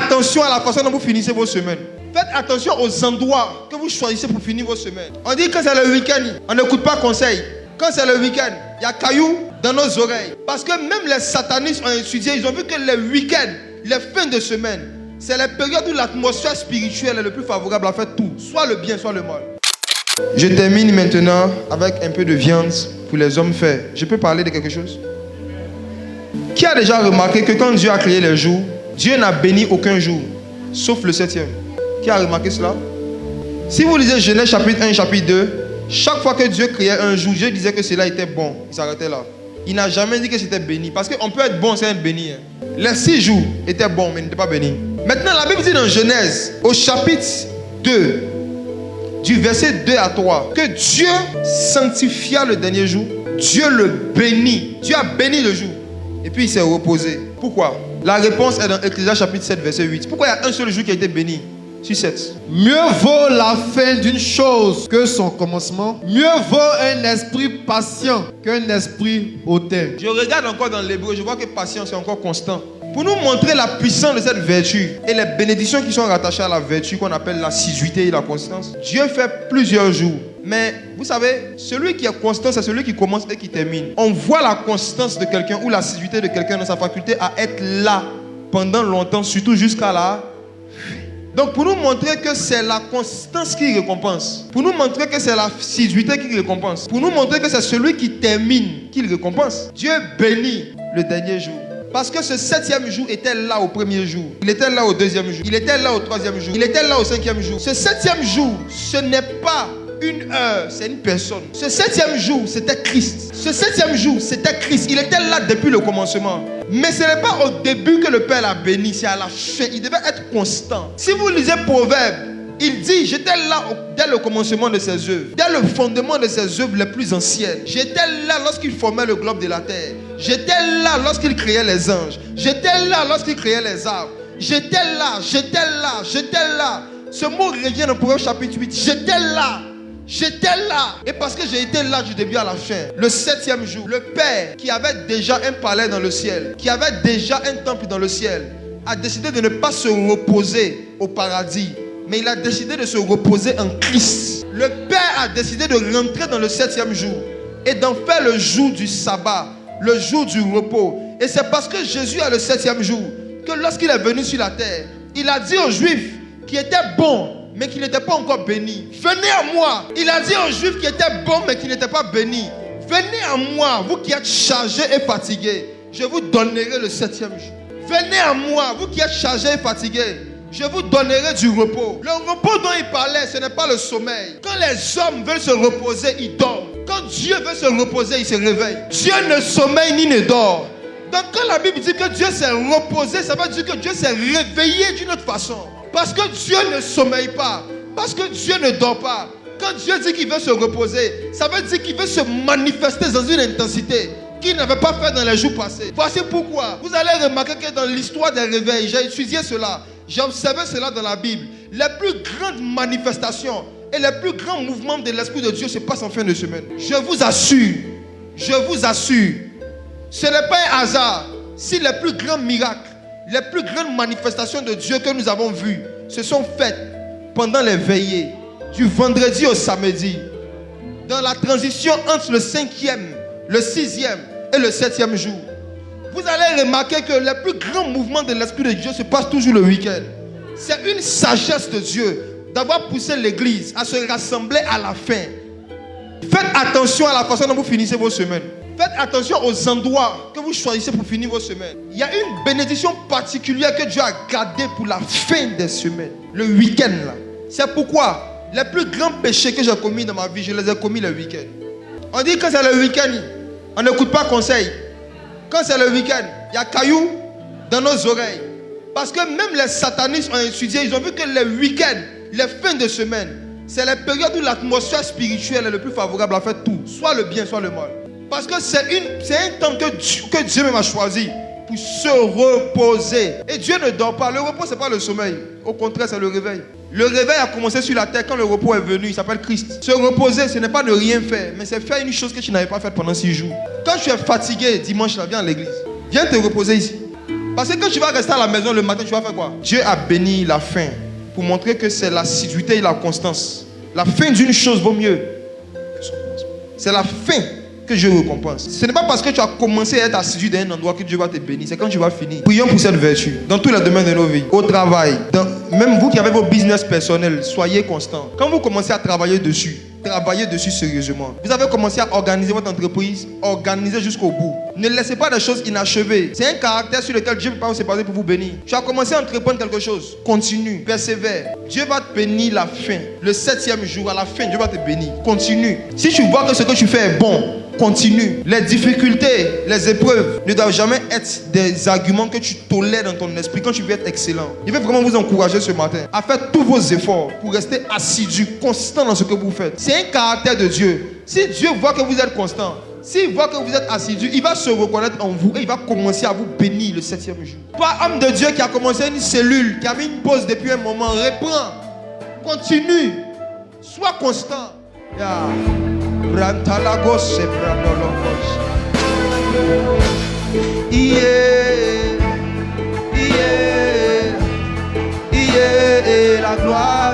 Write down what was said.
attention à la façon dont vous finissez vos semaines. Faites attention aux endroits que vous choisissez pour finir vos semaines. On dit que c'est le week-end, on n'écoute pas conseil. Quand c'est le week-end, il y a cailloux dans nos oreilles. Parce que même les satanistes ont étudié, ils ont vu que les week-ends, les fins de semaine, c'est la période où l'atmosphère spirituelle est le plus favorable à faire tout. Soit le bien, soit le mal. Je termine maintenant avec un peu de viande pour les hommes faits. Je peux parler de quelque chose? Qui a déjà remarqué que quand Dieu a créé les jours, Dieu n'a béni aucun jour, sauf le 7e? Qui a remarqué cela? Si vous lisez Genèse chapitre 1 et chapitre 2, chaque fois que Dieu créait un jour, Dieu disait que cela était bon. Il s'arrêtait là. Il n'a jamais dit que c'était béni. Parce qu'on peut être bon sans être béni. Les 6 jours étaient bons, mais n'étaient pas bénis. Maintenant, la Bible dit dans Genèse, au chapitre 2, du verset 2 à 3, que Dieu sanctifia le dernier jour. Dieu le bénit. Dieu a béni le jour. Et puis il s'est reposé. Pourquoi? La réponse est dans Ecclésiaste chapitre 7, verset 8. Pourquoi il y a un seul jour qui a été béni sur 7? Mieux vaut la fin d'une chose que son commencement. Mieux vaut un esprit patient qu'un esprit hautain. Je regarde encore dans l'hébreu, je vois que patience est encore constant. Pour nous montrer la puissance de cette vertu et les bénédictions qui sont rattachées à la vertu qu'on appelle l'assiduité et la constance, Dieu fait plusieurs jours. Mais vous savez, celui qui est constant, c'est celui qui commence et qui termine. On voit la constance de quelqu'un ou l'assiduité de quelqu'un dans sa faculté à être là pendant longtemps, surtout jusqu'à la fin. Donc pour nous montrer que c'est la constance qui récompense, pour nous montrer que c'est l'assiduité qui récompense, pour nous montrer que c'est celui qui termine qui récompense, Dieu bénit le dernier jour. Parce que ce 7e jour était là au premier jour. Il était là au 2e jour. Il était là au 3e jour. Il était là au 5e jour. Ce 7e jour, ce n'est pas une heure, c'est une personne. Ce 7e jour, c'était Christ. Ce 7e jour, c'était Christ. Il était là depuis le commencement. Mais ce n'est pas au début que le Père l'a béni, c'est à la fin. Il devait être constant. Si vous lisez Proverbes, il dit, j'étais là dès le commencement de ses œuvres, dès le fondement de ses œuvres les plus anciennes. J'étais là lorsqu'il formait le globe de la terre. J'étais là lorsqu'il créait les anges. J'étais là lorsqu'il créait les arbres. J'étais là, j'étais là, j'étais là. Ce mot revient dans Proverbes chapitre 8. J'étais là. J'étais là. Et parce que j'ai été là du début à la fin, le 7e jour, le Père qui avait déjà un palais dans le ciel, qui avait déjà un temple dans le ciel, a décidé de ne pas se reposer au paradis, mais il a décidé de se reposer en Christ. Le Père a décidé de rentrer dans le 7e jour et d'en faire le jour du sabbat, le jour du repos. Et c'est parce que Jésus a le 7e jour que lorsqu'il est venu sur la terre, il a dit aux Juifs qui étaient bons, mais qui n'étaient pas encore bénis, venez à moi. Il a dit aux Juifs qui étaient bons, mais qui n'étaient pas bénis, venez à moi, vous qui êtes chargés et fatigués, je vous donnerai le 7e jour. Venez à moi, vous qui êtes chargés et fatigués, je vous donnerai du repos. Le repos dont il parlait, ce n'est pas le sommeil. Quand les hommes veulent se reposer, ils dorment. Quand Dieu veut se reposer, il se réveille. Dieu ne sommeille ni ne dort. Donc quand la Bible dit que Dieu s'est reposé, ça veut dire que Dieu s'est réveillé d'une autre façon. Parce que Dieu ne sommeille pas. Parce que Dieu ne dort pas. Quand Dieu dit qu'il veut se reposer, ça veut dire qu'il veut se manifester dans une intensité qu'il n'avait pas fait dans les jours passés. Voici pourquoi. Vous allez remarquer que dans l'histoire des réveils, j'ai étudié cela. J'ai observé cela dans la Bible. Les plus grandes manifestations et les plus grands mouvements de l'Esprit de Dieu se passent en fin de semaine. Je vous assure, ce n'est pas un hasard si les plus grands miracles, les plus grandes manifestations de Dieu que nous avons vues se sont faites pendant les veillées, du vendredi au samedi, dans la transition entre le 5e, le 6e et le 7e jour. Vous allez remarquer que les plus grands mouvements de l'Esprit de Dieu se passent toujours le week-end. C'est une sagesse de Dieu d'avoir poussé l'Église à se rassembler à la fin. Faites attention à la façon dont vous finissez vos semaines. Faites attention aux endroits que vous choisissez pour finir vos semaines. Il y a une bénédiction particulière que Dieu a gardée pour la fin des semaines. Le week-end là. C'est pourquoi les plus grands péchés que j'ai commis dans ma vie, je les ai commis le week-end. On dit que c'est le week-end, on n'écoute pas conseil. Quand c'est le week-end, il y a cailloux dans nos oreilles. Parce que même les satanistes ont étudié, ils ont vu que les week-ends, les fins de semaine, c'est la période où l'atmosphère spirituelle est le plus favorable à faire tout. Soit le bien, soit le mal. Parce que c'est un temps que Dieu même a choisi pour se reposer. Et Dieu ne dort pas. Le repos, ce n'est pas le sommeil. Au contraire, c'est le réveil. Le réveil a commencé sur la terre quand le repos est venu. Il s'appelle Christ. Se reposer, ce n'est pas ne rien faire, mais c'est faire une chose que tu n'avais pas faite pendant 6 jours. Quand tu es fatigué, dimanche, là, viens à l'église. Viens te reposer ici. Parce que quand tu vas rester à la maison le matin, tu vas faire quoi? Dieu a béni la fin pour montrer que c'est l'assiduité et la constance. La fin d'une chose vaut mieux que son commencement. C'est la fin que Dieu récompense. Ce n'est pas parce que tu as commencé à être assidu dans un endroit que Dieu va te bénir. C'est quand tu vas finir. Prions pour cette vertu. Dans tous les domaines de nos vies. Au travail. Même vous qui avez vos business personnels, soyez constants. Quand vous commencez à travailler dessus sérieusement. Vous avez commencé à organiser votre entreprise. Organisez jusqu'au bout. Ne laissez pas des choses inachevées. C'est un caractère sur lequel Dieu ne peut pas se baser pour vous bénir. Tu as commencé à entreprendre quelque chose. Continue. Persévère. Dieu va te bénir la fin. Le 7e jour, à la fin, Dieu va te bénir. Continue. Si tu vois que ce que tu fais est bon, continue. Les difficultés, les épreuves ne doivent jamais être des arguments que tu tolères dans ton esprit quand tu veux être excellent. Je veux vraiment vous encourager ce matin à faire tous vos efforts pour rester assidu, constant dans ce que vous faites. C'est un caractère de Dieu. Si Dieu voit que vous êtes constant, s'il voit que vous êtes assidu, il va se reconnaître en vous et il va commencer à vous bénir le 7e jour. Toi, homme de Dieu qui a commencé une cellule, qui a mis une pause depuis un moment, reprends, continue, sois constant. Yeah. La gloire.